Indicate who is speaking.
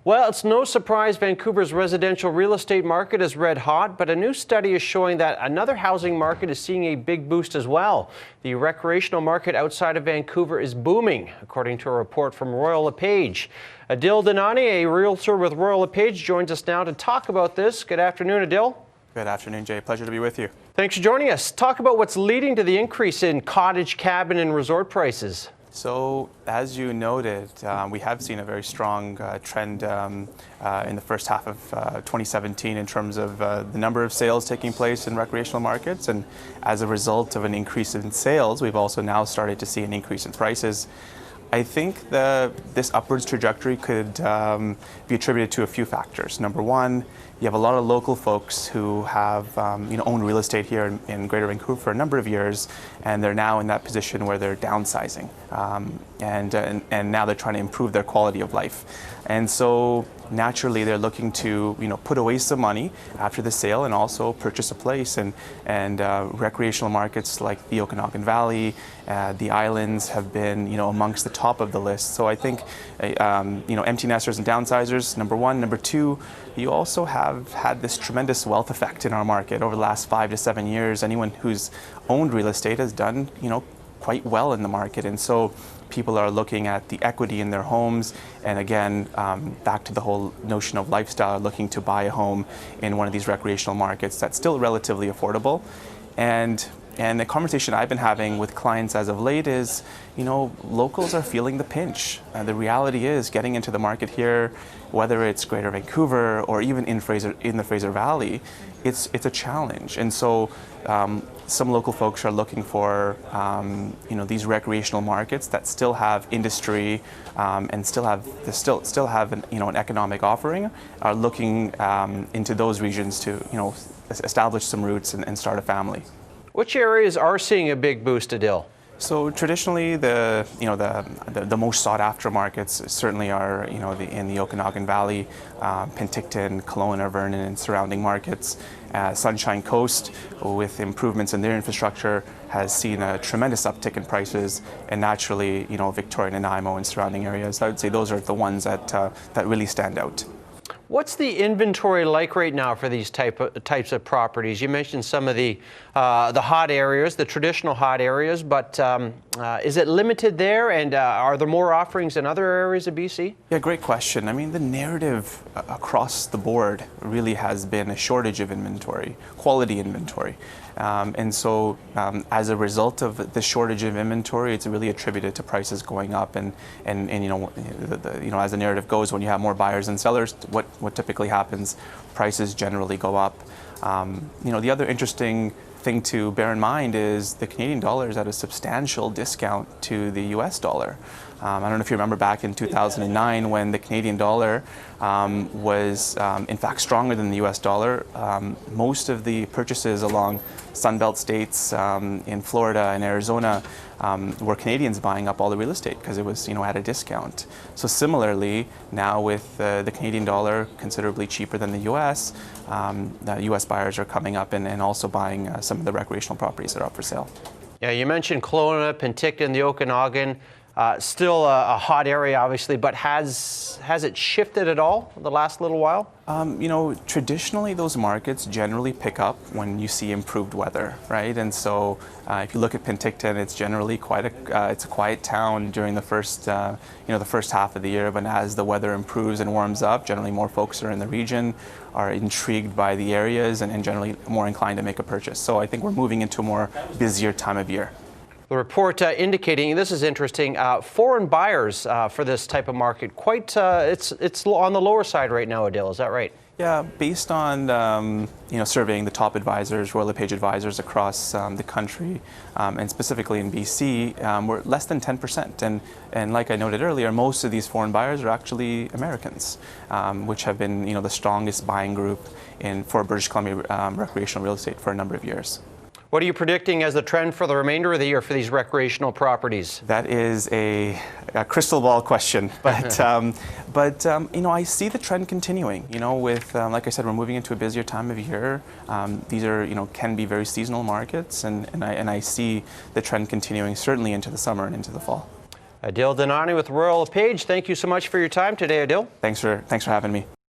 Speaker 1: Well, it's no surprise Vancouver's residential real estate market is red hot, but a new study is showing that another housing market is seeing a big boost as well. The recreational market outside of Vancouver is booming, according to a report from Royal LePage. Adil Danani, a realtor with Royal LePage, joins us now to talk about this. Good afternoon, Adil.
Speaker 2: Good afternoon, Jay. Pleasure to be with you.
Speaker 1: Thanks for joining us. Talk about what's leading to the increase in cottage, cabin, and resort prices.
Speaker 2: So, as you noted, we have seen a very strong trend in the first half of 2017 in terms of the number of sales taking place in recreational markets. And as a result of an increase in sales, we've also now started to see an increase in prices. I think this upwards trajectory could be attributed to a few factors. Number one, you have a lot of local folks who have owned real estate here in Greater Vancouver for a number of years, and they're now in that position where they're downsizing, and now they're trying to improve their quality of life. And so naturally they're looking to put away some money after the sale and also purchase a place, and recreational markets like the Okanagan Valley, the islands have been amongst the top of the list. So I think empty nesters and downsizers, number one. Number two, you also have had this tremendous wealth effect in our market over the last 5 to 7 years. Anyone who's owned real estate has done quite well in the market, and so people are looking at the equity in their homes, and again, back to the whole notion of lifestyle, looking to buy a home in one of these recreational markets that's still relatively affordable. And the conversation I've been having with clients as of late is, locals are feeling the pinch. The reality is, getting into the market here, whether it's Greater Vancouver or even in the Fraser Valley, it's a challenge. And so some local folks are looking for these recreational markets that still have industry and still have an economic offering, are looking into those regions to establish some roots and start a family.
Speaker 1: Which areas are seeing a big boost, Adil?
Speaker 2: So traditionally, the most sought after markets certainly are in the Okanagan Valley, Penticton, Kelowna, Vernon, and surrounding markets. Sunshine Coast, with improvements in their infrastructure, has seen a tremendous uptick in prices, and naturally, Victoria, Nanaimo, and surrounding areas. I would say those are the ones that really stand out.
Speaker 1: What's the inventory like right now for these types of properties? You mentioned some of the hot areas, the traditional hot areas, but is it limited there, and are there more offerings in other areas of BC?
Speaker 2: Yeah, great question. I mean, the narrative across the board really has been a shortage of inventory, quality inventory. And so as a result of the shortage of inventory, it's really attributed to prices going up, and as the narrative goes, when you have more buyers than sellers, what typically happens, prices generally go up. The other interesting thing to bear in mind is the Canadian dollar is at a substantial discount to the US dollar. I don't know if you remember back in 2009 when the Canadian dollar was in fact stronger than the US dollar. Most of the purchases along Sunbelt states in Florida and Arizona were Canadians buying up all the real estate because it was at a discount. So similarly, now with the Canadian dollar considerably cheaper than the US, the US buyers are coming up and also buying some of the recreational properties that are up for sale.
Speaker 1: Yeah, you mentioned Kelowna, Penticton, the Okanagan. Still a hot area, obviously, but has it shifted at all the last little while?
Speaker 2: Traditionally those markets generally pick up when you see improved weather, right? And so if you look at Penticton, it's generally it's a quiet town during the first half of the year. But as the weather improves and warms up, generally more folks are in the region, are intrigued by the areas, and generally more inclined to make a purchase. So I think we're moving into a more busier time of year.
Speaker 1: The report indicating, this is interesting, foreign buyers for this type of market, it's on the lower side right now, Adil, is that right?
Speaker 2: Yeah, based on surveying the top advisors, Royal LePage advisors across the country, and specifically in BC, we're less than 10%. And like I noted earlier, most of these foreign buyers are actually Americans, which have been the strongest buying group for British Columbia recreational real estate for a number of years.
Speaker 1: What are you predicting as the trend for the remainder of the year for these recreational properties?
Speaker 2: That is a crystal ball question, but I see the trend continuing. With like I said, we're moving into a busier time of year. These are can be very seasonal markets, and I see the trend continuing certainly into the summer and into the fall.
Speaker 1: Adil Danani with Royal LePage, thank you so much for your time today, Adil.
Speaker 2: Thanks for having me.